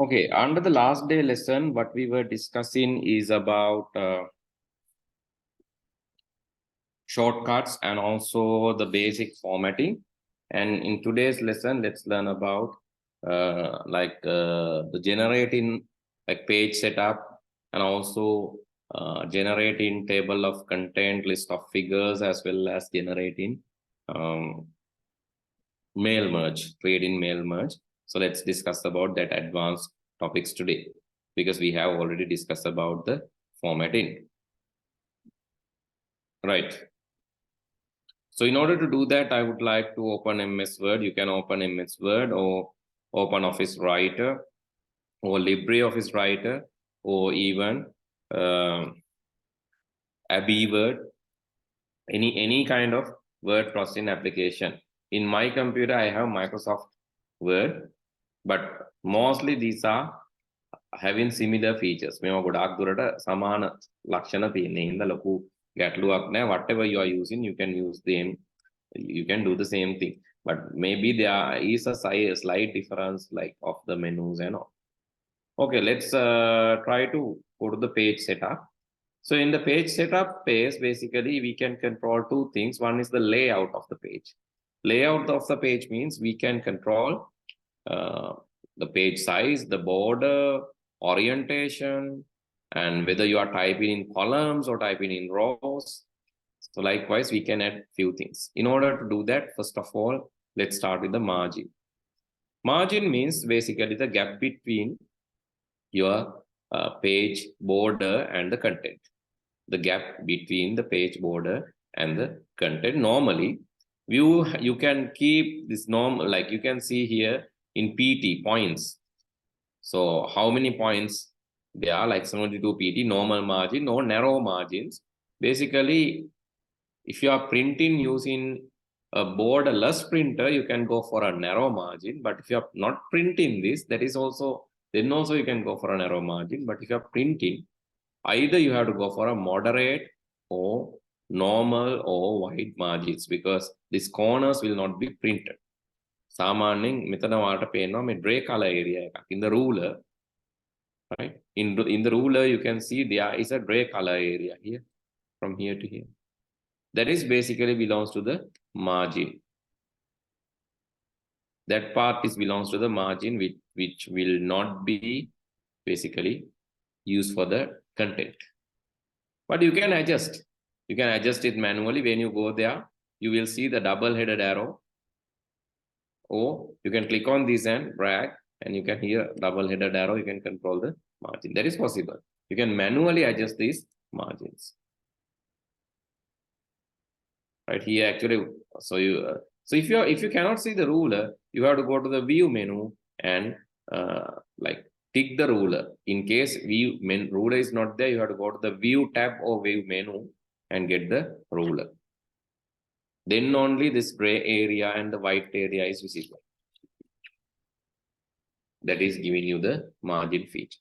Okay, under the last day lesson, what we were discussing is about shortcuts and also the basic formatting. And in today's lesson, let's learn about the generating like page setup and also generating table of content, list of figures, as well as generating mail merge, creating mail merge. So let's discuss about that advanced topics today, because we have already discussed about the formatting. Right. So in order to do that, I would like to open MS Word. You can open MS Word or open Office Writer or LibreOffice Writer or even Abbey Word, any kind of word processing application. In my computer, I have Microsoft Word, but mostly these are having similar features. මේවා ගොඩාක් දුරට සමාන ලක්ෂණ තියෙන හින්දා ලොකු ගැටලුවක් නැහැ. Whatever you are using, you can use them. You can do the same thing, but maybe there is a slight difference like of the menus and all. Okay, let's try to go to the page setup. So in the page setup page, basically we can control two things. One is the layout of the page. Layout of the page means we can control the page size, the border, orientation, and whether you are typing in columns or typing in rows. So likewise, we can add few things. In order to do that, first of all, let's start with the margin. Margin means basically the gap between your page border and the content. The gap between the page border and the content. Normally, you can keep this normal, like you can see here in PT points. So how many points there are, like 72 PT, normal margin or narrow margins. Basically, if you are printing using a borderless printer, you can go for a narrow margin. But if you are not printing this, then also you can go for a narrow margin. But if you are printing, either you have to go for a moderate or normal or wide margins, because these corners will not be printed. සාමාන්‍යයෙන් මෙතන වාට පේනවා මේ gray color area එකක් in the ruler, right? In the ruler you can see there is a gray color area here from here to here. That is basically belongs to the margin. That part belongs to the margin which will not be basically used for the content. But you can adjust. You can adjust it manually. When you go there, you will see the double-headed arrow. Or you can click on this and drag, and you can hear double-headed arrow. You can control the margin. That is possible. You can manually adjust these margins. Right here, actually. So if you cannot see the ruler, you have to go to the view menu and like tick the ruler. In case ruler is not there, you have to go to the view tab or view menu and get the ruler. Then only this gray area and the white area is visible. That is giving you the margin feature.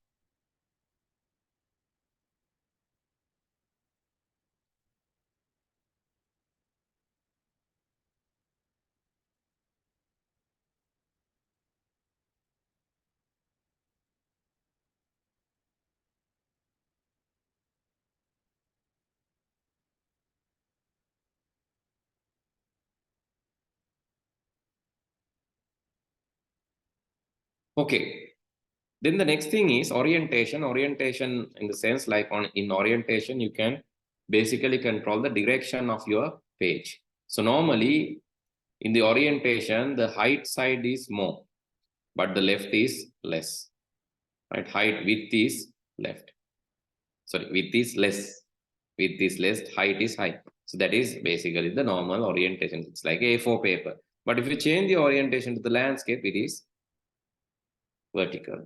Okay. Then the next thing is orientation. Orientation in the sense like in orientation, you can basically control the direction of your page. So normally in the orientation, the height side is more, but the left is less. Right? Width is left. Sorry, width is less. Width is less, height is high. So that is basically the normal orientation. It's like A4 paper. But if you change the orientation to the landscape, it is vertical.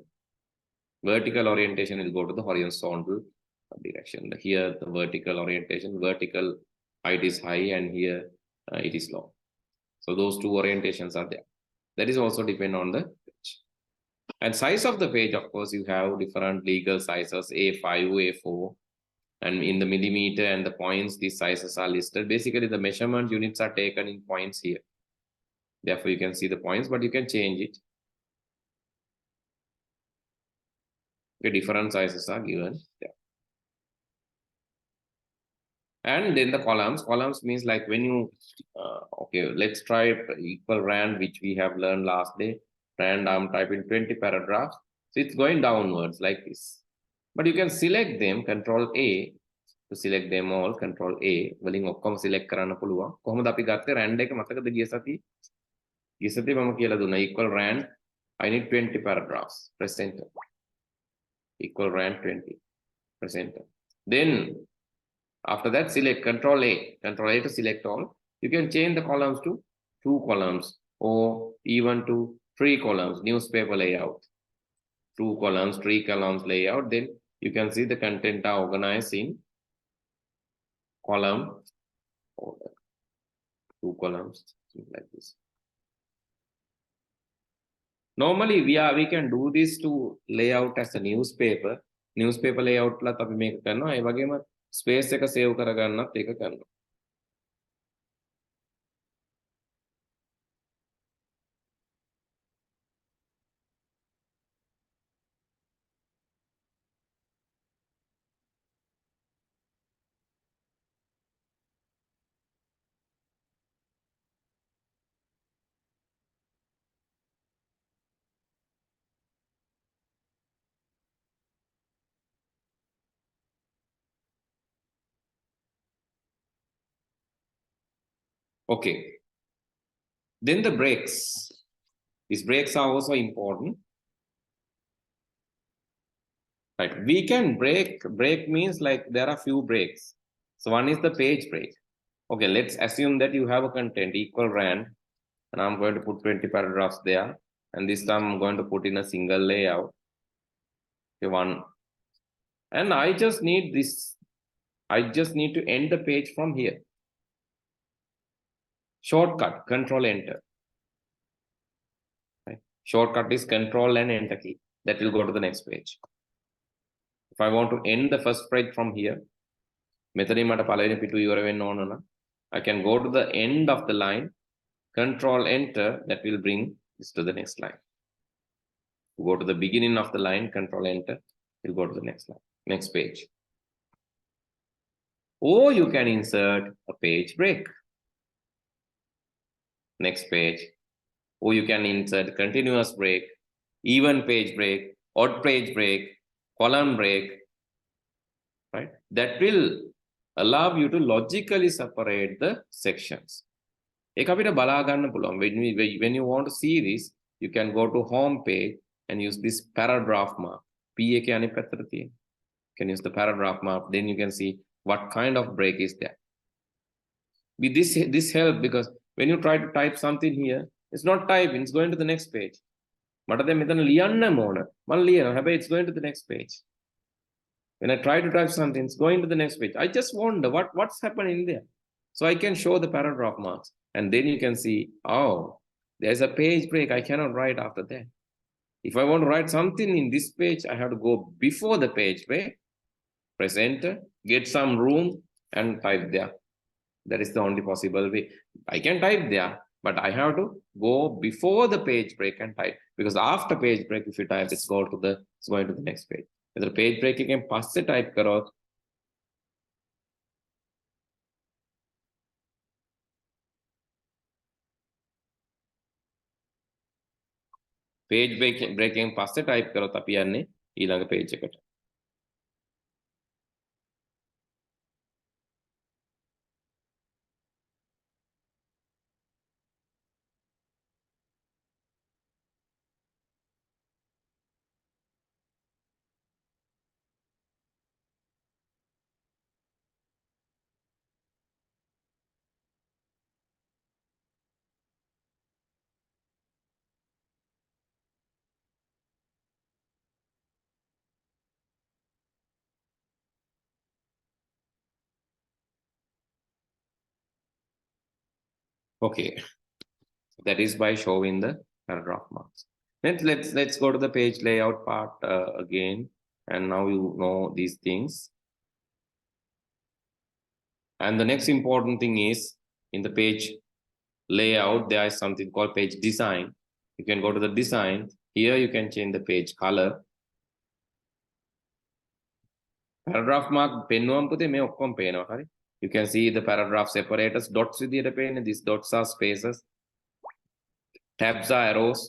Vertical orientation will go to the horizontal direction. Here, the vertical orientation, vertical height is high, and here it is low. So those two orientations are there. That is also depend on the page. And size of the page, of course, you have different legal sizes, A5, A4, and in the millimeter and the points, these sizes are listed. Basically, the measurement units are taken in points here. Therefore, you can see the points, but you can change it. Okay, different sizes are given there. And then the columns means like when you, okay, let's try equal rand, which we have learned last day. Rand, I'm typing 20 paragraphs. So it's going downwards like this. But you can select them, Control A, to select them all, Control A. වලින් ඔක්කොම select කරන්න පුළුවන්. කොහොමද අපි ගත්තේ rand එක මතකද ගිය සතියේ? ගිය සතියේ මම කියලා දුන්නා equal rand, I need 20 paragraphs. Press enter. Equal rand 20. Press enter. Then after that, select Control A to select all. You can change the columns to 2 columns or even to 3 columns, newspaper layout. 2 columns, 3 columns layout. Then you can see the content are organized in column order. 2 columns, like this. Normally, we can do this to layout as a newspaper. Newspaper layout la අපි මේක කරනවා. ඒ වගේම space එක save කරගන්නත් ඒක කරනවා. Okay. Then the breaks. These breaks are also important. Right. We can break. Break means like there are few breaks. So one is the page break. Okay, let's assume that you have a content equal rand, and I'm going to put 20 paragraphs there. And this time I'm going to put in a single layout. Okay, one. And I just need this. I just need to end the page from here. Shortcut, Control Enter. Right. Shortcut is Control and Enter key. That will go to the next page. If I want to end the first page from here, I can go to the end of the line, Control Enter, that will bring this to the next line. Go to the beginning of the line, Control Enter, you'll go to the next line, next page. Or you can insert a page break. Next page. Or you can insert continuous break, even page break, odd page break, column break, right? That will allow you to logically separate the sections. When you want to see this, you can go to home page and use this paragraph mark. You can use the paragraph mark, then you can see what kind of break is there. With this helps because when you try to type something here, it's not typing, it's going to the next page. It's going to the next page. When I try to type something, it's going to the next page. I just wonder what's happening there. So I can show the paragraph marks. And then you can see, oh, there's a page break. I cannot write after that. If I want to write something in this page, I have to go before the page break, press enter, get some room and type there. That is the only possible way. I can type there, but I have to go before the page break and type. Because after page break, if you type, it's going to the next page. The page break you can pass the type karo. Page breaking pass the type karo tapi yanne ඊළඟ page එකට. Okay, that is by showing the paragraph marks. Let's go to the page layout part again, and now you know these things. And the next important thing is in the page layout, there is something called page design. You can go to the design. Here you can change the page color. paragraph mark පෙන්වුවම පුතේ මේ ඔක්කොම පේනවා හරි. You can see the paragraph separators dots විදියට පේන්නේ. These dots are spaces. Tabs are arrows.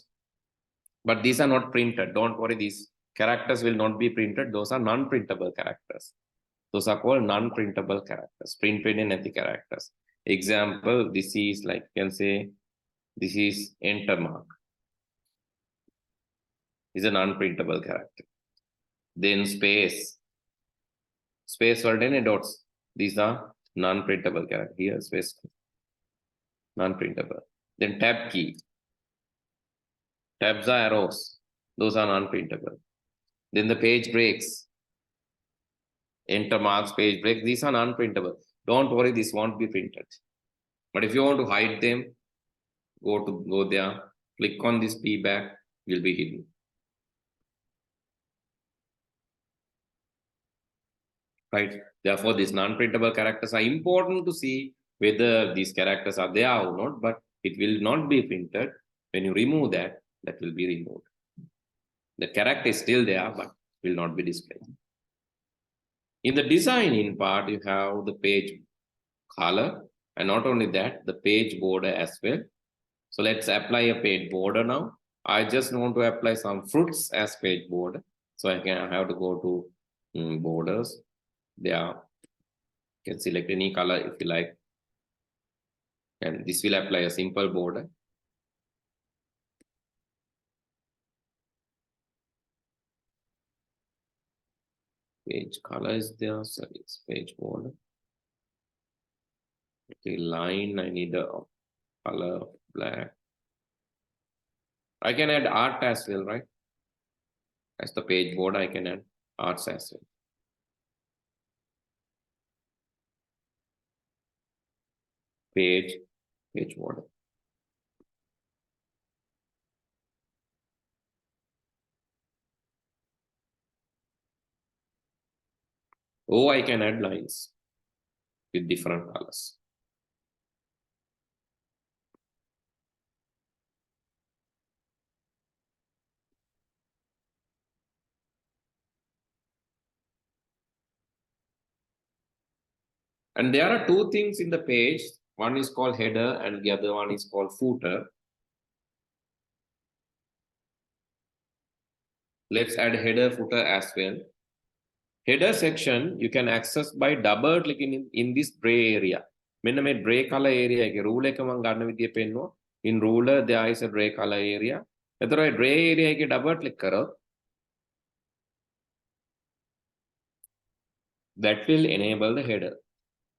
But these are not printed. Don't worry, these characters will not be printed. Those are non-printable characters. Those are called non-printable characters. Print නැති characters. Example, this is like you can say this is enter mark. Is a non-printable character. Then space. Space word dots. These are non-printable character. Here space non-printable. Then tab key. Tabs are arrows. Those are non-printable. Then the page breaks. Enter marks, page breaks. These are non-printable. Don't worry, this won't be printed. But if you want to hide them, go there, click on this P back, will be hidden. Right. Therefore, these non-printable characters are important to see whether these characters are there or not, but it will not be printed. When you remove that, that will be removed. The character is still there, but will not be displayed. In the designing part, you have the page color, and not only that, the page border as well. So let's apply a page border now. I just want to apply some fruits as page border. So I have to go to borders. There, you can select any color if you like. And this will apply a simple border. Page color is there, so it's page border. Okay, line, I need a color black. I can add art as well, right? As the page border, I can add arts as well. Page border. Oh, I can add lines with different colors. And there are two things in the page. One is called header and the other one is called footer. Let's add header footer as well. Header section you can access by double clicking in this gray area. මෙන්න මේ gray color area එකේ rule එක මම ගන්න විදිය පෙන්නුවා. In ruler there is a gray color area. එතකොට gray area එකේ double click කරොත් that will enable the header.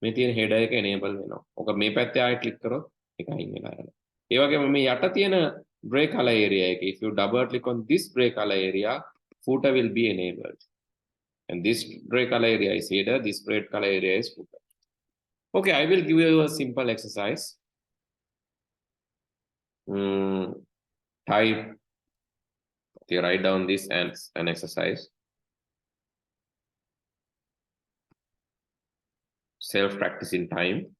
මේ තියෙන header එක enable වෙනවා. ඔක මේ පැත්තේ ආයෙ click කරොත් ඒක අයින් වෙලා යනවා. ඒ වගේම මේ යට තියෙන gray color area එකේ if you double click on this gray color area, footer will be enabled. And this gray color area is header, this red color area is footer. Okay, I will give you a simple exercise. Type, okay, write down this as an exercise. Self-practicing time.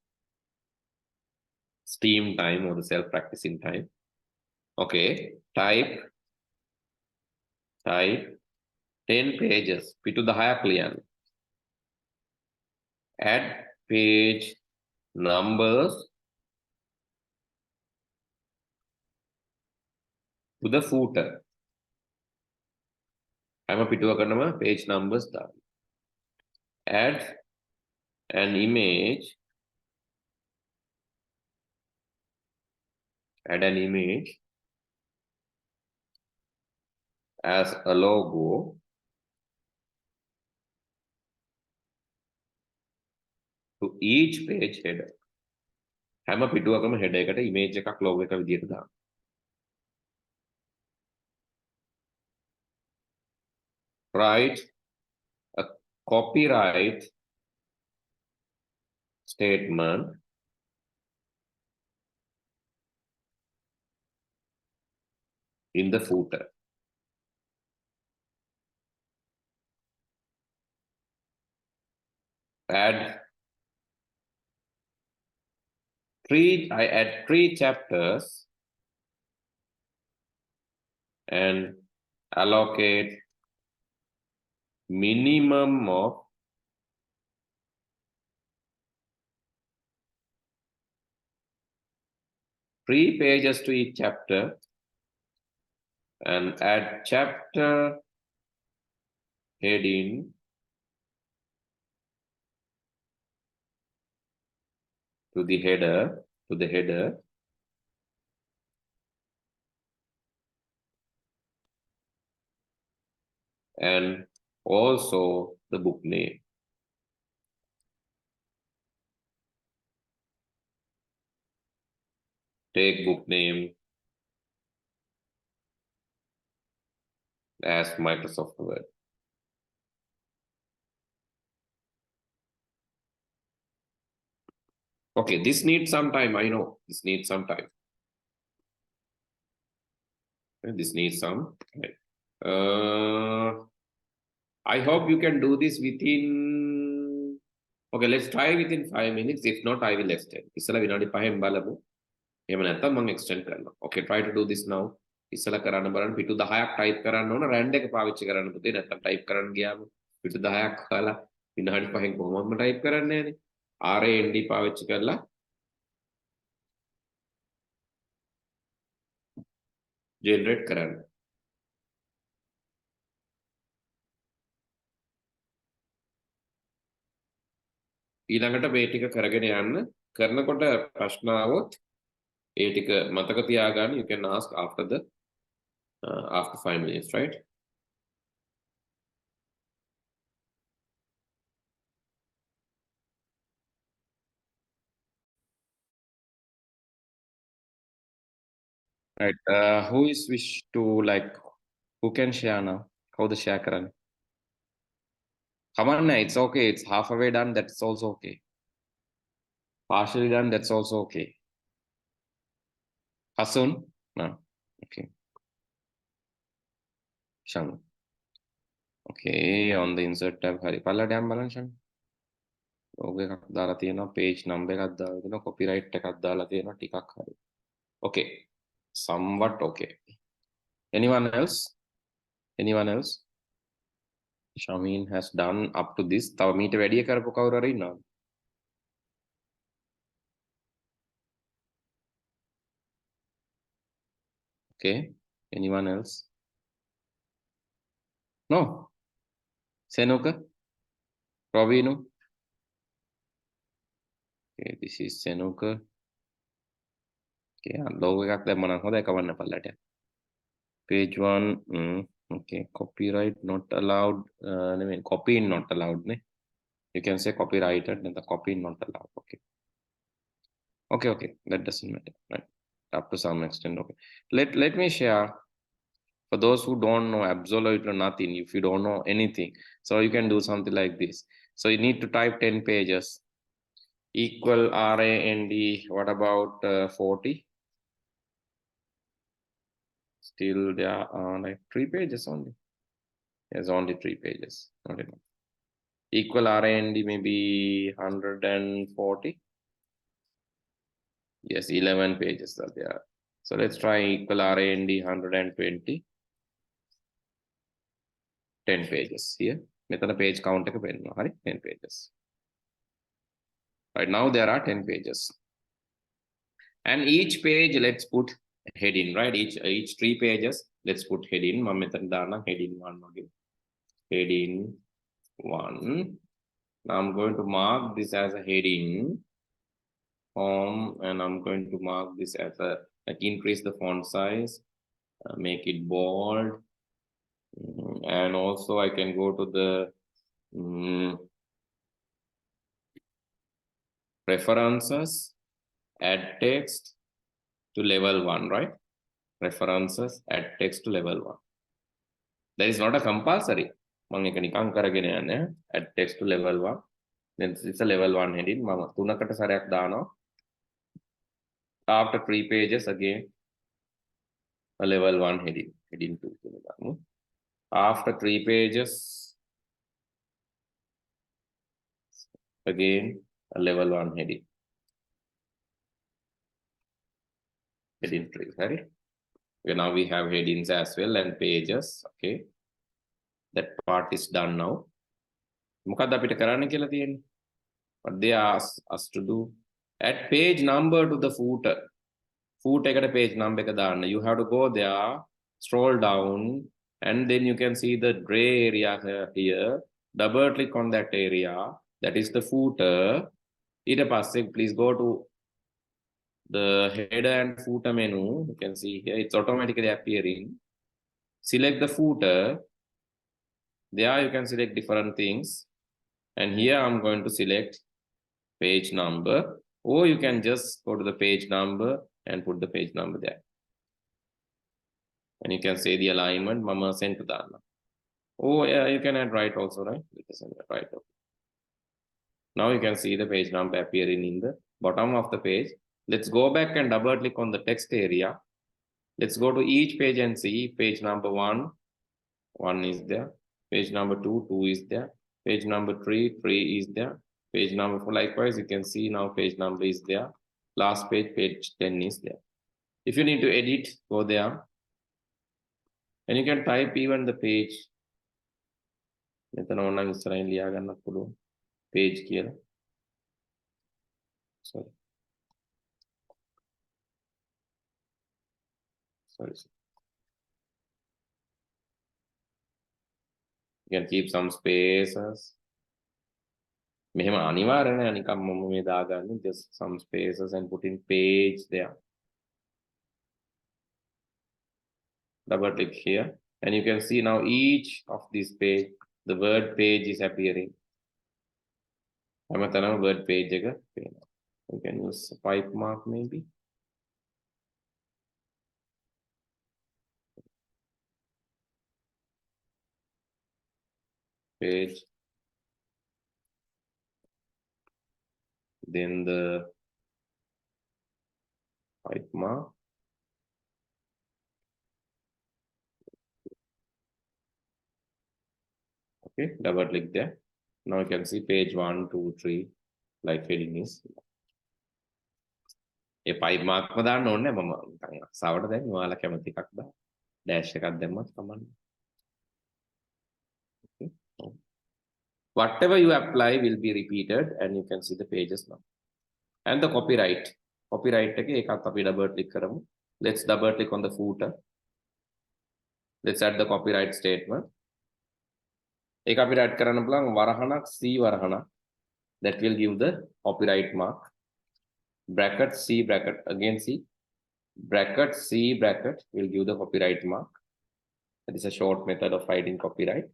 Steam time or the self-practicing time. Okay, type 10 pages, පිටු 10ක් ලියන්න. Add page numbers to the footer. හැම පිටුවකටම page numbers දාන්න. Add an image. Add an image as a logo to each page header. හැම පිටුවකම header එකට image එකක් logo එක විදියට දාන්න. Write a copyright statement in the footer. I add 3 chapters and allocate minimum of 3 pages to each chapter and add chapter heading to the header and also the book name. Take book name as Microsoft Word. Okay, this needs some time. I know this needs some time. This needs some time. I hope you can do this within. Okay, let's try within 5 minutes. If not, I will extend. Isala vinadi 5 balamu. එහෙම නැත්නම් මම extend කරනවා. Okay, try to do this now. ඉස්සලා කරන්න බලන්න පිටු 10ක් type කරන්න ඕන රැන්ඩ් එක පාවිච්චි කරන්න පුතේ. නැත්නම් type කරන්න ගියාම පිටු 10ක් හොයලා විනාඩි 5න් කොහොමද type කරන්නේ නැනේ. RAND පාවිච්චි කරලා generate කරන්න. ඊළඟට මේ ටික කරගෙන යන්න. කරනකොට ප්‍රශ්න આવොත් ඒ ටික මතක තියාගන්න. You can ask after 5 minutes, right? Right. Who is wish to who can share now? How the share karan? Come on, it's okay. It's halfway done. That's also okay. Partially done. That's also okay. Dasun? No. Okay. Shang. Okay. On the insert tab. Hari. Pala dam balan Shang. Okay. Dala thiyena page number එකක් දාලා දෙනවා. Copyright එකක් දාලා තියෙනවා ටිකක් හරි. Okay. Somewhat okay. Anyone else? Anyone else? Shamin has done up to this. තව මීට වැඩිය කරපු කවුරු හරි ඉන්නවද? Okay. Anyone else? No. Senuka? Robinu? Okay, this is Senuka. Okay, logo එකක් දැම්ම නම් හොඳයි කවන්න පල්ලට. Page 1. Okay, copyright not allowed. I mean, copy not allowed. Ne? You can say copyrighted and the copy not allowed. Okay. Okay. That doesn't matter. Right. Up to some extent. Okay. Let me share. For those who don't know absolutely nothing, if you don't know anything, so you can do something like this. So you need to type 10 pages. Equal RAND. What about 40? Still there are like 3 pages only. There's only 3 pages. Not enough. Equal RAND maybe 140. Yes, 11 pages are there. So let's try equal RAND 120. 10 pages here. Metana page count එක පෙන්නනවා. හරි 10 pages. Right now there are 10 pages. And each page let's put heading, right? Each 3 pages let's put heading. මම මෙතන දාන්න heading 1 වගේ. Heading 1. Now I'm going to mark this as a heading home, and I'm going to mark this as a increase the font size, make it bold, and also I can go to the preferences, add text to level 1, right? Preferences, add text to level 1. That is not a compulsory. මම එක නිකන් කරගෙන යන්නේ add text to level 1. Then it's a level 1 heading. මම තුනකට සැරයක් දානවා. After 3 pages again a level 1 heading. Heading 2 කියලා දාමු. After 3 pages again a level 1 heading. Heading 3, right? Okay, now we have headings as well and pages. Okay, that part is done now. මොකක්ද අපිට කරන්න කියලා තියෙන්නේ? What they ask us to do, add page number to the footer. footer eකට page number එක දාන්න. You have to go there, scroll down, and then you can see the gray area here. Double click on that area. That is the footer. ඊට පස්සේ please go to the header and footer menu. You can see here it's automatically appearing. Select the footer. There you can select different things. And here I'm going to select page number, or you can just go to the page number and put the page number there. And you can say the alignment, mama sent to that. Oh yeah, you can add right also, right? You can send right. Now you can see the page number appearing in the bottom of the page. Let's go back and double click on the text area. Let's go to each page and see page number 1 is there. Page number 2 is there. Page number 3 is there. Page number 4, likewise, you can see now page number is there. Last page, page 10 is there. If you need to edit, go there. And you can type even the page. Page here. Sorry. You can keep some spaces. මෙහෙම අනිවාර්යනේ අනිකම් මම මේ දාගන්නේ just some spaces and put in page there. Double click here and you can see now each of this page the word page is appearing. හැමතැනම word page එක පේනවා. You can use a pipe mark maybe. Page. Then the pipe mark. Okay, double click there. Now you can see page 1, 2, 3, like heading is. A pipe mark ම දාන්න ඕනේ මම නිකන් සාවට දැන් ඔයාලා කැමති එකක් දාන්න. dash එකක් දැම්මත් කමන්නේ. Okay. Whatever you apply will be repeated and you can see the pages now. And the copyright. Copyright එකේ ඒකත් අපි double click කරමු. Let's double click on the footer. Let's add the copyright statement. ඒක අපි add කරන්න පුළුවන් වරහණක් C වරහණක්. That will give the copyright mark. Bracket C bracket again C. Bracket C bracket will give the copyright mark. That is a short method of writing copyright.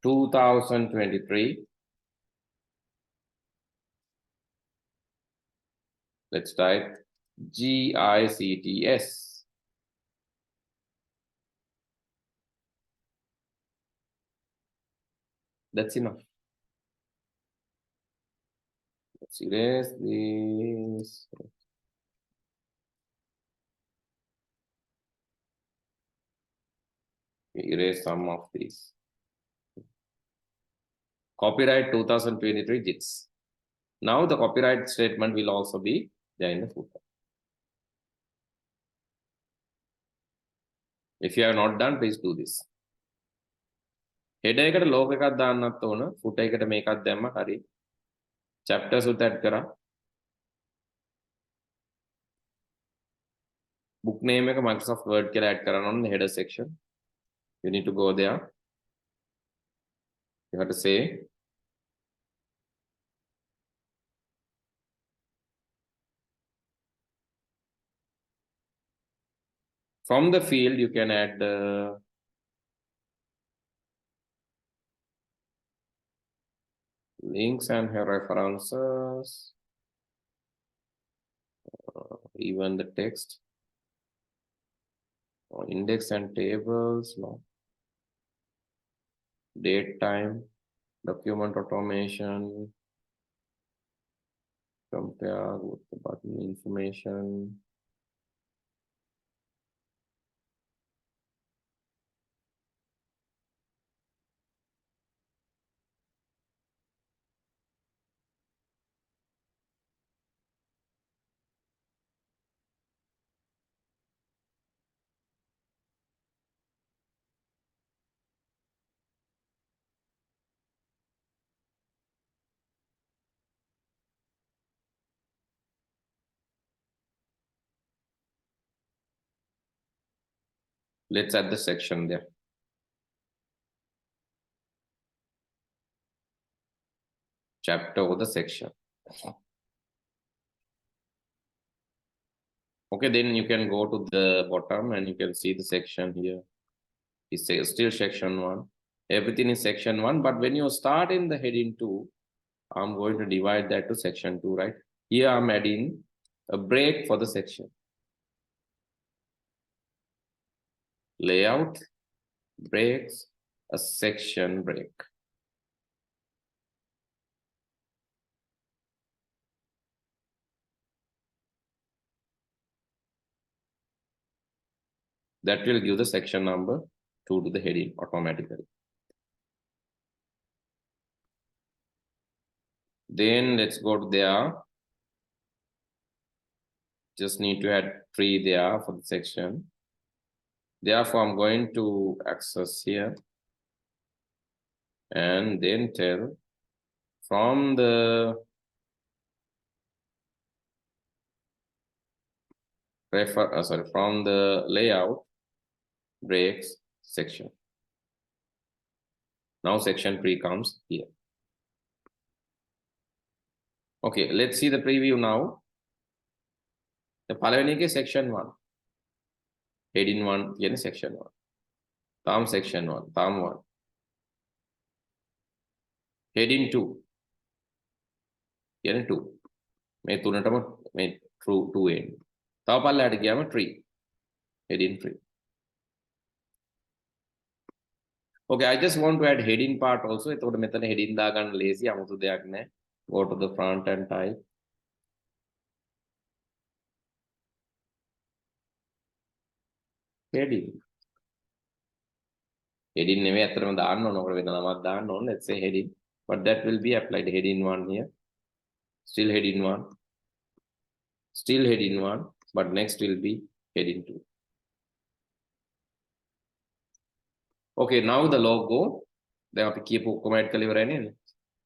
2023. Let's type GICTS. That's enough. Let's erase this. Erase some of these. Copyright 2023 JITS. Now the copyright statement will also be there in the footer. If you have not done, please do this. Header එකට logo එකක් දාන්නත් ඕන. footer එකට මේකක් දැම්ම හරි. chapters උත් add කරා. book name එක Microsoft Word කියලා add කරන්න ඕන header section. You need to go there. You have to say from the field you can add the links and references, even the text, or index and tables, no. Date, time, document automation, compare with the button information. Let's add the section there. Chapter or the section. Okay, then you can go to the bottom and you can see the section here. It says still section 1. Everything is section 1, but when you start in the heading 2, I'm going to divide that to section 2, right? Here I'm adding a break for the section. Layout, breaks, a section break. That will give the section number 2 to the heading automatically. Then let's go to there. Just need to add 3 there for the section. Therefore, I'm going to access here and then tell from the from the layout breaks section. Now section 3 comes here. Okay, let's see the preview now. The Palavenike section 1. Heading 1 in section 1. Thumb section 1. Thumb 1. Heading 2. Here 2. May 2 may true 2 end. Thaw pallata giyama 3. Heading 3. Okay, I just want to add heading part also. එතකොට මෙතන heading දාගන්න lazy 아무තු දෙයක් නැහැ. Go to the front and type. Heading. Heading නෙමෙයි අතරම දාන්න ඕන. ඔකට වෙන නමක් දාන්න ඕන. Let's say heading. But that will be applied. Heading 1 here. Still heading 1. Still heading 1. But next will be heading 2. Okay, now the logo. Then we keep comment in.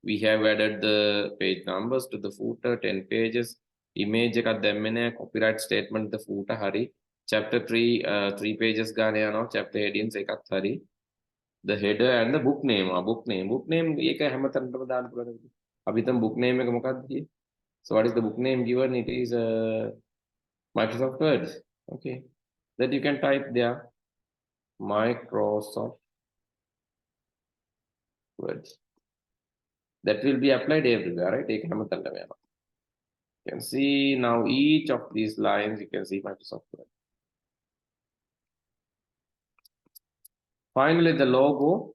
We have added the page numbers to the footer, 10 pages. Image එකක් දැම්මේ නැහැ. Copyright statement the footer hari. Chapter 3 3 pages ගානේ යනවා. Chapter headings එකක් hari. The header and the book name. Book name එක හැමතැනටම දාන්න පුළුවන්. අපි හිතමු book name එක මොකක්ද කියේ. So what is the book name given? It is Microsoft Word. Okay. That you can type there. Microsoft Word. That will be applied everywhere, right? You can see now each of these lines, you can see Microsoft Word. Finally, the logo.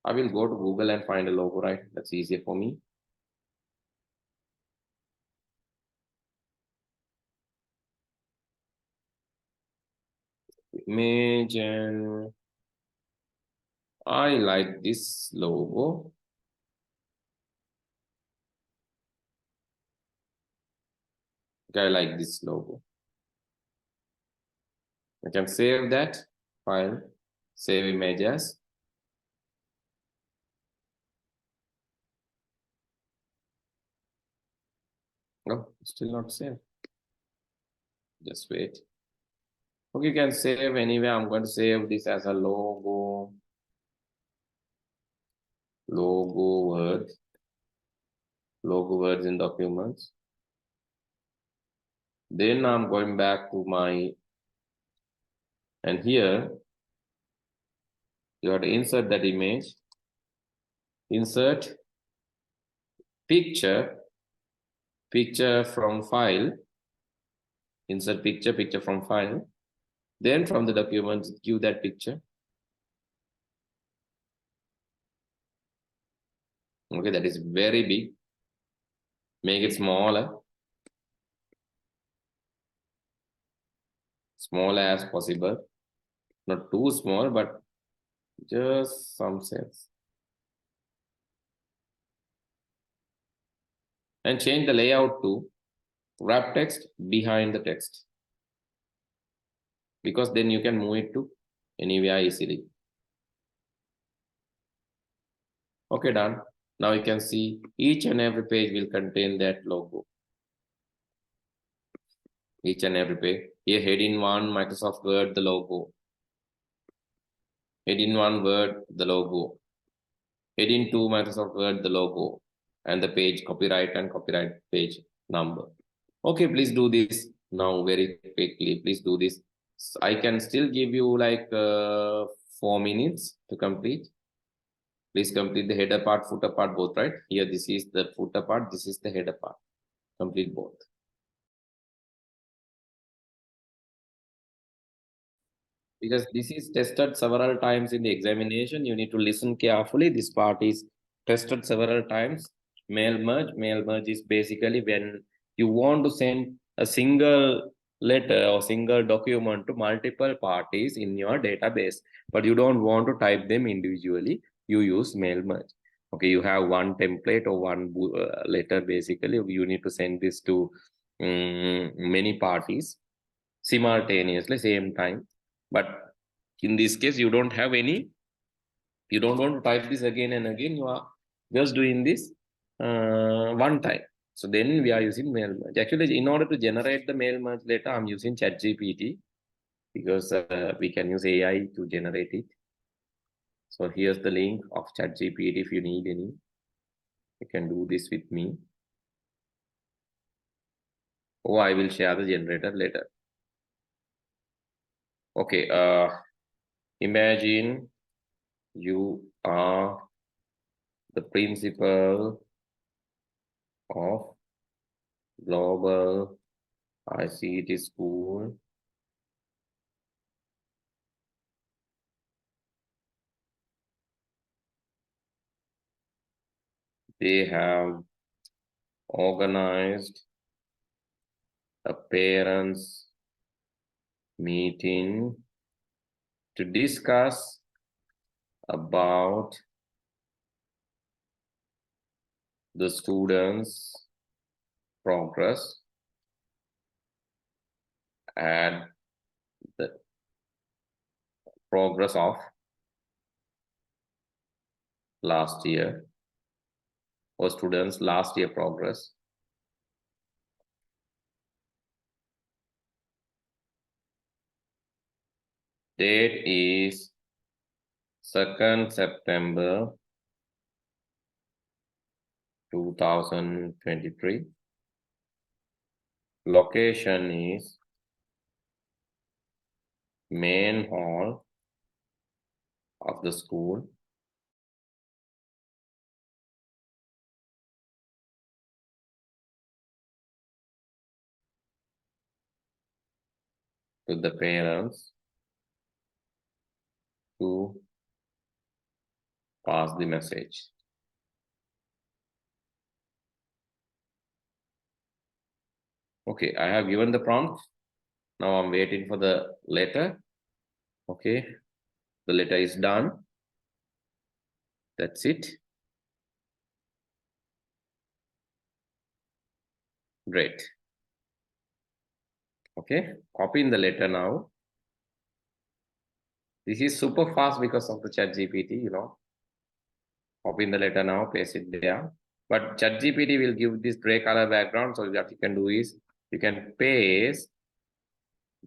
I will go to Google and find a logo, right? That's easier for me. Image, and I like this logo. I like this logo. I can save that file, save images. Oh, still not saved. Just wait. Okay, you can save anyway. I'm going to save this as a logo. Logo word. Logo words in documents. Then I'm going back to my, and here you have to insert that image. Insert picture from file. Insert picture from file. Then from the documents, give that picture. Okay, that is very big. Make it smaller. Small as possible. Not too small, but just some sense. And change the layout to wrap text behind the text. Because then you can move it to anywhere easily. Okay, done. Now you can see each and every page will contain that logo. each and every page. Here, heading 1, Microsoft Word, the logo. Heading 1, Word, the logo. Heading 2, Microsoft Word, the logo. And the page, copyright and copyright page number. Okay, please do this now very quickly. Please do this. I can still give you like 4 minutes to complete. Please complete the header part, footer part, both, right? Here, this is the footer part, this is the header part. Complete both. Because this is tested several times in the examination, you need to listen carefully. This part is tested several times. Mail merge is basically when you want to send a single letter or single document to multiple parties in your database, but you don't want to type them individually. You use mail merge. Okay, you have one template or one letter. Basically, you need to send this to many parties simultaneously, same time. But in this case, you don't have any, you don't want to type this again and again. You are just doing this one time. So then we are using mail merge. Actually, in order to generate the mail merge later, I'm using ChatGPT because we can use AI to generate it. So here's the link of ChatGPT. If you need any, you can do this with me. Or I will share the generator later. Okay, imagine you are the principal of global ICT school. They have organized a parents meeting to discuss about the students' progress and the progress of last year or students' last year progress. Date is 2nd September 2023. Location is main hall of the school. To the parents to pass the message. Okay, I have given the prompt. Now I'm waiting for the letter. Okay, the letter is done. That's it. Great. Okay, copy in the letter now. This is super fast because of the ChatGPT, you know. Copy in the letter now, paste it there. But ChatGPT will give this gray color background. So what you can do is you can paste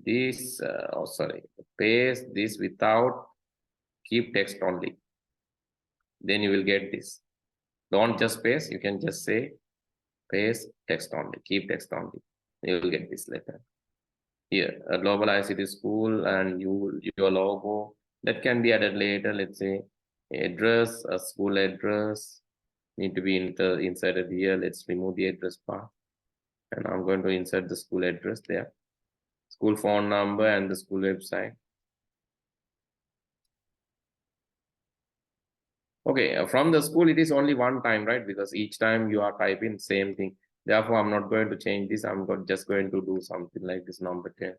this, paste this without keep text only. Then you will get this. Don't just paste, you can just say paste text only, keep text only. You will get this letter. Here, a global ICT school and your logo that can be added later. Let's say address, a school address need to be inserted here. Let's remove the address part, and I'm going to insert the school address there, school phone number and the school website. Okay, from the school it is only one time, right? Because each time you are typing same thing. Therefore, I'm not going to change this. I'm just going to do something like this number 10.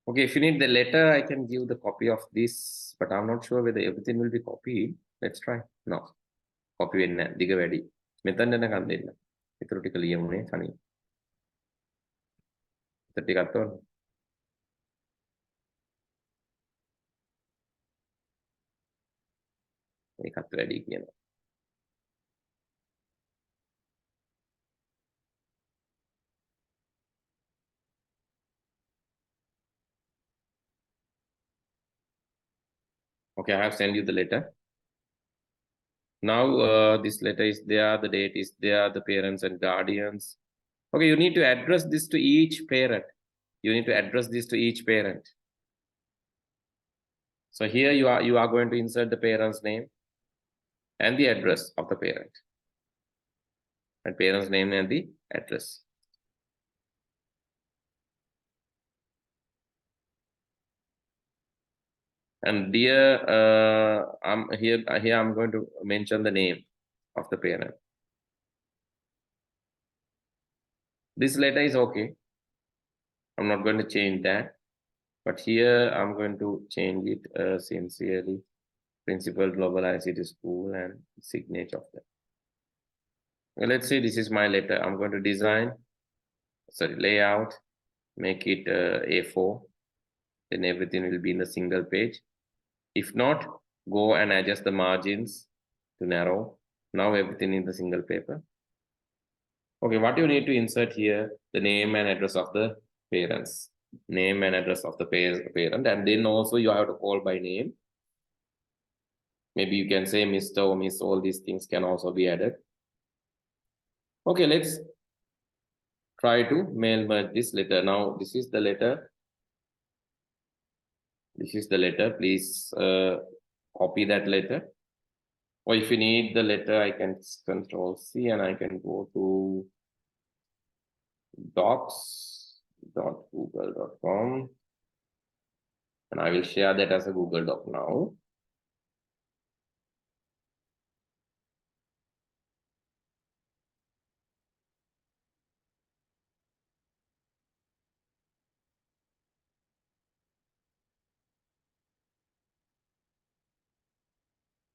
Okay, if you need the letter, I can give the copy of this, but I'm not sure whether everything will be copied. Let's try. No. Copy වෙන්නේ නැහැ. දිග වැඩි. මෙතන යනකම් දෙන්න. ඊටු ටික ලියමුනේ තනිය. ඊට ටිකක් තෝරන්න. මේකත් වැඩි කියනවා. Okay, I have sent you the letter. Now this letter is there, the date is there, the parents and guardians. Okay, you need to address this to each parent. You need to address this to each parent. So here you are going to insert the parent's name and the address of the parent. And parent's name and the address. And dear, I'm here I'm going to mention the name of the parent. This letter is okay. I'm not going to change that. But here I'm going to change it sincerely. Principal Global ICT School and signature of that. Well, let's say this is my letter. I'm going to design, layout, make it A4. Then everything will be in a single page. If not, go and adjust the margins to narrow. Now everything in the single paper. Okay, what you need to insert here, the name and address of the parents. Name and address of the parent, and then also you have to call by name. Maybe you can say Mr. or Miss, all these things can also be added. Okay, let's try to mail merge this letter. Now, this is the letter. This is the letter. Please copy that letter. Or if you need the letter, I can Control C and I can go to docs.google.com. And I will share that as a Google Doc now.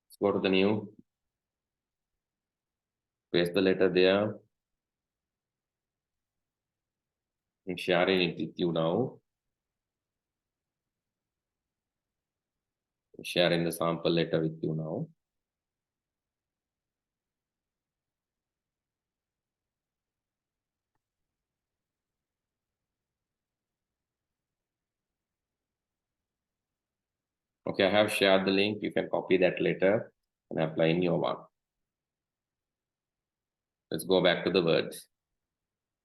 Let's go to the new. Paste the letter there. I'm sharing it with you now. I'm sharing the sample letter with you now. Okay, I have shared the link. You can copy that letter and apply in your one. Let's go back to the words.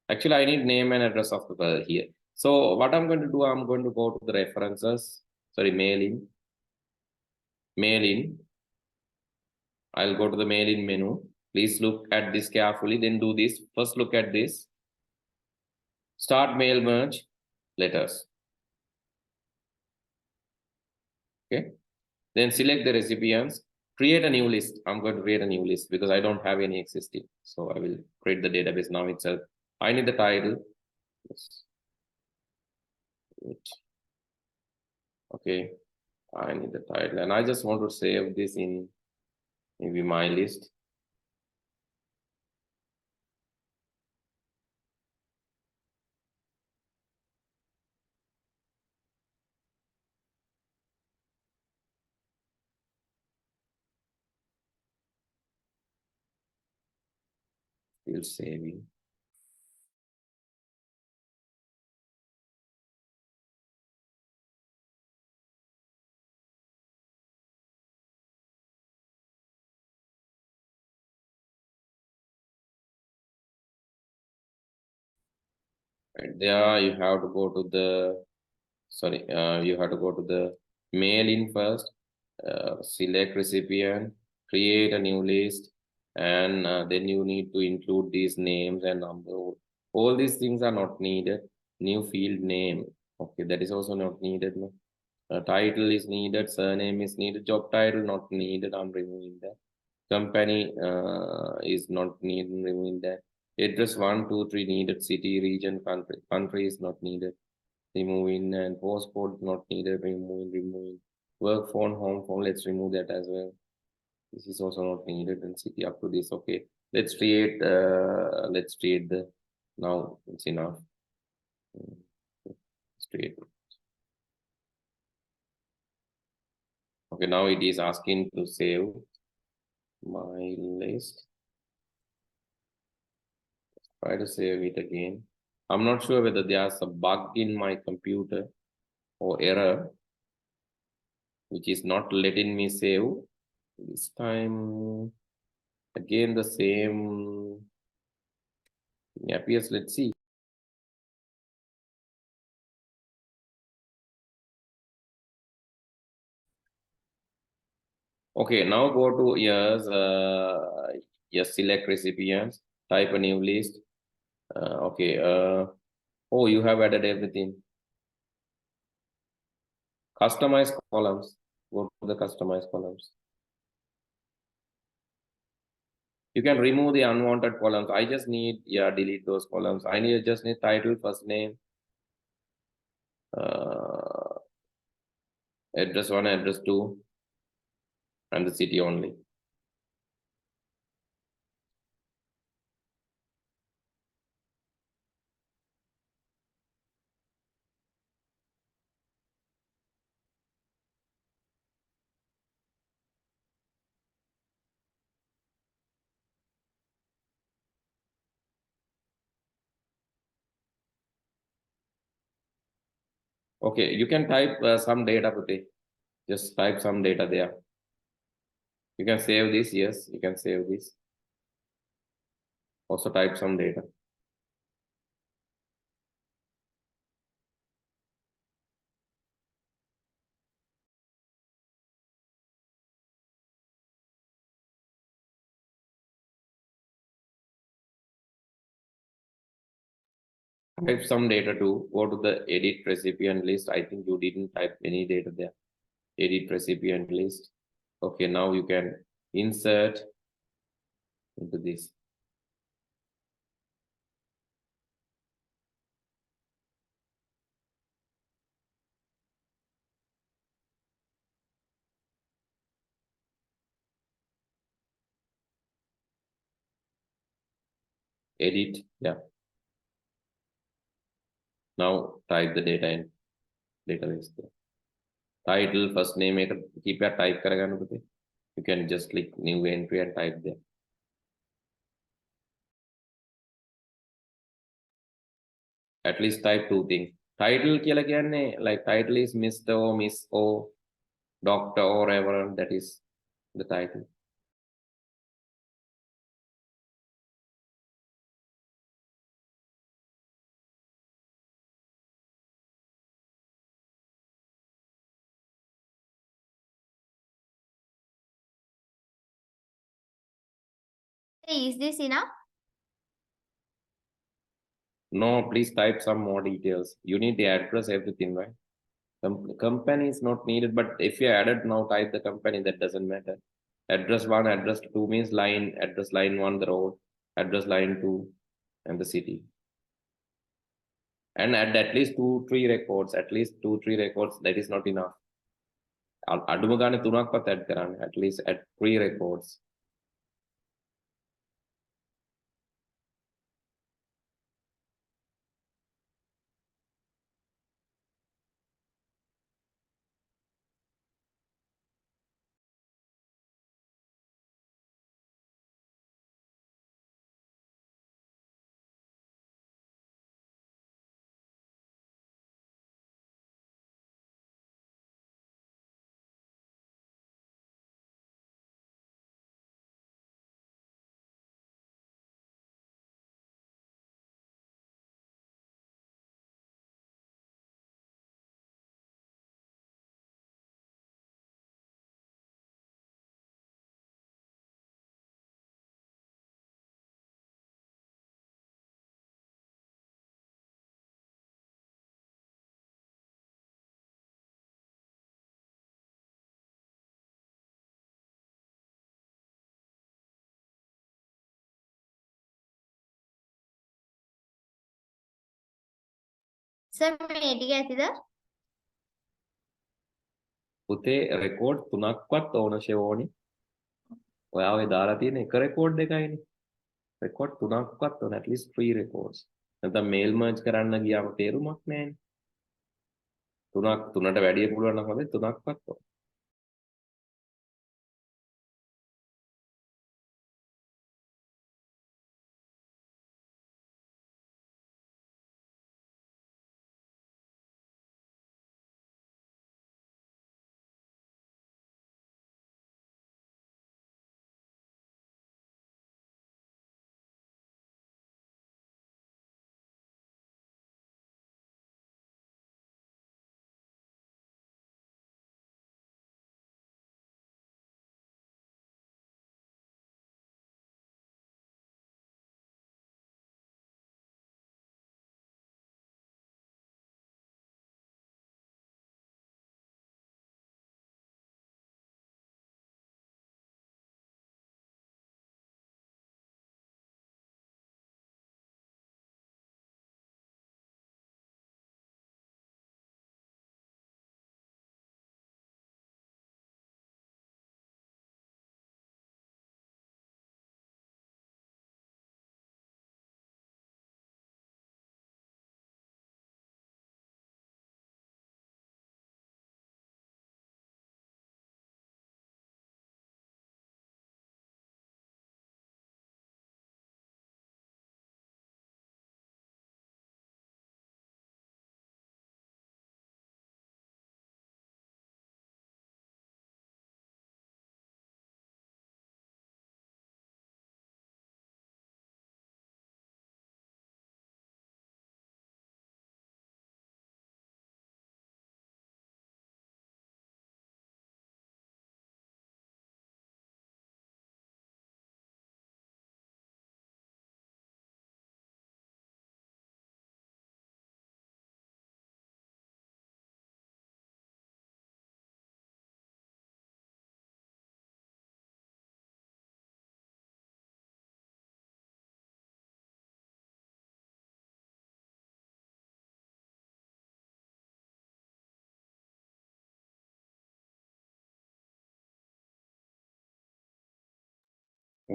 Actually, I need name and address of the word here. So what I'm going to do, I'm going to go to the references. Sorry, mail in. Mail in. I'll go to the mail in menu. Please look at this carefully. Then do this. First, look at this. Start mail merge letters. Okay. Then select the recipients. Create a new list. I'm going to create a new list because I don't have any existing. So I will create the database now itself. I need the title. Yes. Okay. I need the title. And I just want to save this in maybe my list. Still saving. Right there, you have to go to the, you have to go to the mail in first, select recipient, create a new list, and then you need to include these names and number. All these things are not needed. New field name, okay, that is also not needed. No? Title is needed, surname is needed, job title not needed, I'm removing that. Company is not needed, removing that. Address 1, 2, 3 needed, city, region, country. Country is not needed. removing, and postcode not needed, removing. Work phone, home phone, let's remove that as well. This is also not needed, and city up to this. Okay, let's create the, now it's enough. Let's create. Okay, now it is asking to save my list. Try to save it again. I'm not sure whether there's a bug in my computer or error, which is not letting me save. This time, again, the same thing appears. Let's see. Okay, now go to yes, select recipients, type a new list. Okay, oh, you have added everything. Customize columns. Go to the customize columns. You can remove the unwanted columns. I just need, yeah, delete those columns. Just need title, first name, address 1, address 2, and the city only. Okay, you can type some data, Pute. Just type some data there. You can save this, yes, you can save this. Also type some data. Type some data too. Go to the edit recipient list. I think you didn't type any data there. Edit recipient list. Okay, now you can insert into this. Edit, yeah. Now type the data in database there. Title, first name, keep your type karagana pute. You can just click new entry and type there. At least type two things. Title කියලා කියන්නේ like title is Mr. or Miss or Doctor or Reverend, that is the title. Is this enough? No, please type some more details. You need the address, everything, right? Company is not needed, but if you added now, type the company, that doesn't matter. Address 1, address 2 means line, address line 1, the road, address line 2, and the city. And add at least 2-3 records, at least 2-3 records, that is not enough. අඩුම ගානේ 3ක්වත් add කරන්න, at least add 3 records. Sir මේ ටික ඇතිද? පුතේ record 3ක්වත් ඕනශේ ඕනි. ඔයා ඔය දාලා තියෙන එක රෙකෝඩ් එකයිනේ. රෙකෝඩ් 3ක්වත් ඕන at least 3 records. නැත්නම් මේල් මර්ජ් කරන්න ගියාම තේරුමක් නැහැනේ. 3ට වැඩිය පුළුවන් නම් හොඳයි 3ක්වත් ඕන.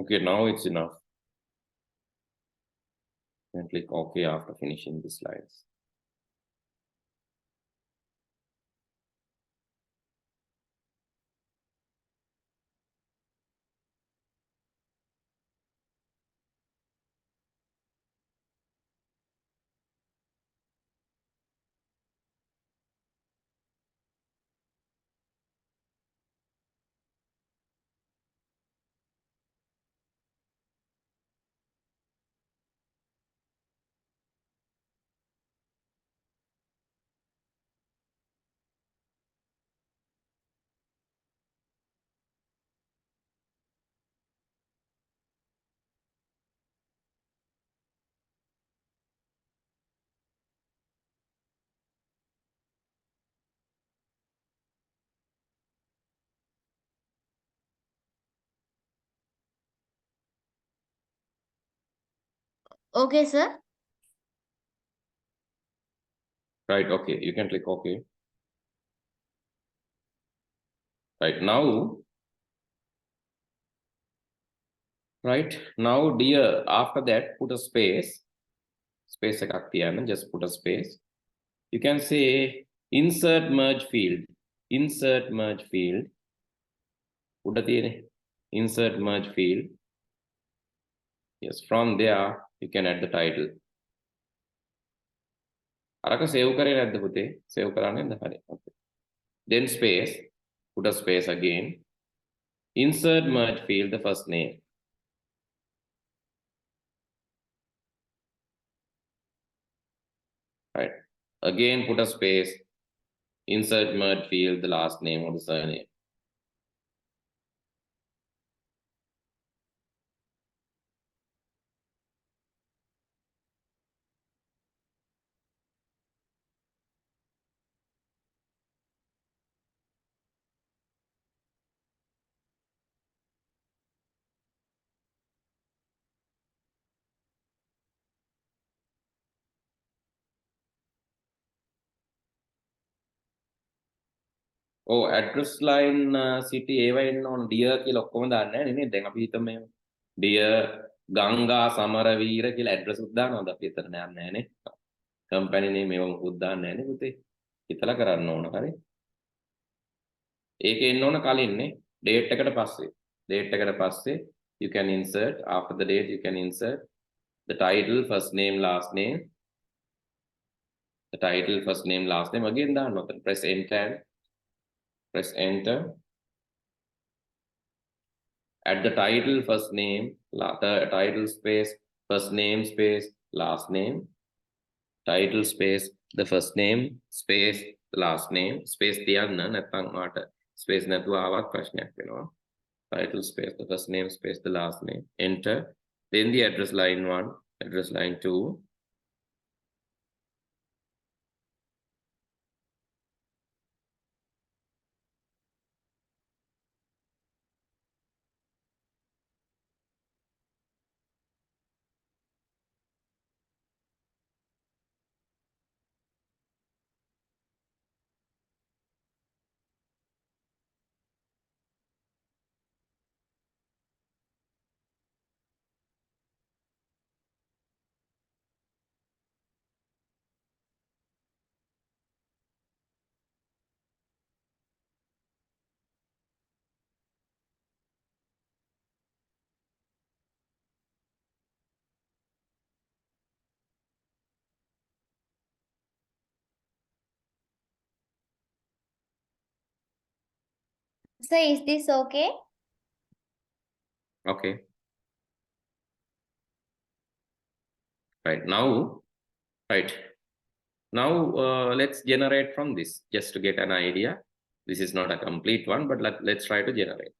Okay, now it's enough. And click OK after finishing the slides. Okay, sir. Right, okay, you can click OK. Right now, dear, after that, put a space. Space එකක් තියන්න, just put a space. You can say insert merge field. Insert merge field. උඩ තියෙන්නේ. Insert merge field. Yes, from there, you can add the title. අරක save කරේ නැද්ද පුතේ? Save කරා නේද? හරි. Okay. Then space, put a space again. Insert merge field, the first name. Right. Again, put a space. Insert merge field, the last name or the surname. Oh, address line city ඒවා එන්න ඕන dear කියලා ඔක්කොම දාන්නේ නැහැ නේ. දැන් අපි හිතමු මේ dear ගංගා සමරවීර කියලා address උත් දානවාද අපි එතන නෑ නේ. company name මේව මුකුත් දාන්නේ නැහැ නේ පුතේ. හිතලා කරන්න ඕන හරි. ඒක එන්න ඕන කලින් නේ. date එකට පස්සේ. date එකට පස්සේ you can insert after the date you can insert the title first name last name. The title first name last name again දාන්න ඕන. Press enter. Press enter. At the title first name, title space, first name space, last name, title space, the first name space, the last name, space තියන්න නැත්නම් මාට space නැතුව ආවත් ප්‍රශ්නයක් වෙනවා. Title space, the first name space, the last name, enter. Then the address line 1, address line 2. So is this okay? Okay. Right now, right. Now let's generate from this just to get an idea. This is not a complete one, but let's try to generate.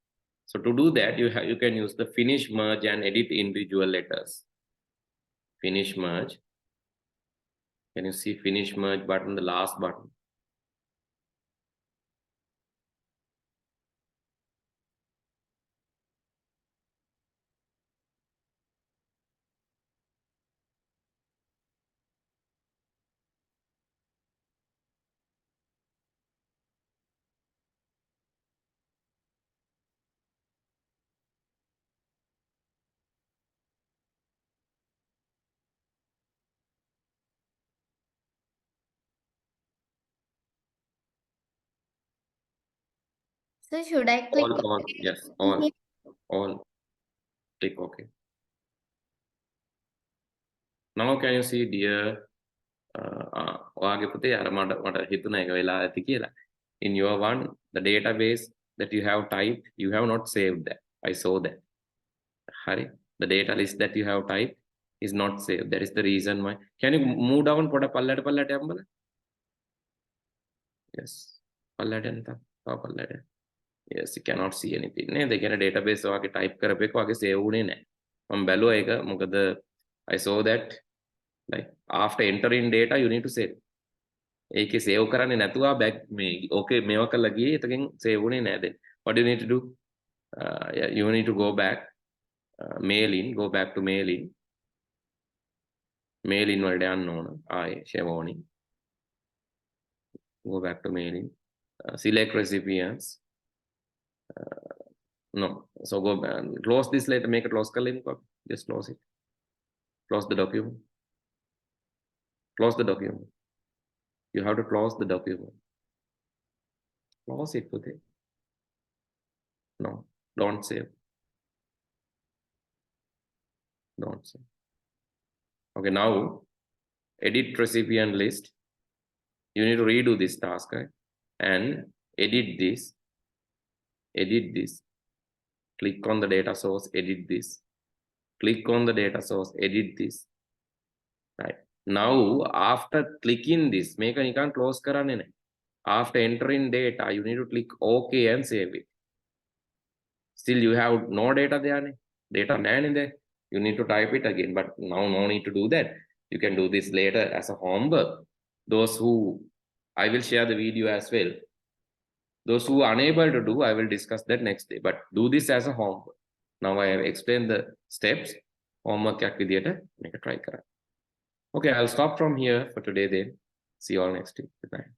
So to do that, you can use the finish, merge, and edit individual letters. Finish, merge. Can you see finish, merge button, the last button? So should I click All, yes, all. Click OK. Now can you see dear? ඔයාගේ පුතේ අර මට හිතුණා ඒක වෙලා ඇති කියලා. In your one, the database that you have typed, you have not saved that. I saw that. Hari, the data list that you have typed is not saved. That is the reason why. Can you move down පොඩ පල්ලට යන්න බලන්න? Yes. පල්ලට යන්න පල්ලට. Yes, you cannot see anything. නේද? ඒ කියන්නේ database ඔයාගේ type කරපේක ඔයාගේ save වුණේ නැහැ. මම බැලුවා ඒක මොකද I saw that like after entering data you need to save. ඒකේ save කරන්නේ නැතුව back මේ okay මේවා කරලා ගියේ එතකින් save වුණේ නැහැ then. What do you need to do? Yeah, you need to go back mail in, go back to mail in. Mail in වලට යන්න ඕන. ආයේ Shevoni. Go back to mail in. Select recipients. No, so go close this later, make it close කරලා just close it. Close the document. Close the document. You have to close the document. Close it, put it. No, don't save. Don't save. Okay, now edit recipient list. You need to redo this task, right? And edit this. Edit this. Click on the data source, edit this. Click on the data source, edit this. Right. Now, after clicking this, make a නිකන් close කරන්නේ නැහැ. After entering data, you need to click OK and save it. Still, you have no data there. Data නැහැ there. You need to type it again, but now no need to do that. You can do this later as a homework. Those who, I will share the video as well. Those who are unable to do, I will discuss that next day. But do this as a homework. Now I have explained the steps. Homework එකක් විදියට මේක try කරන්න. Okay, I'll stop from here for today then. See you all next week. Good night.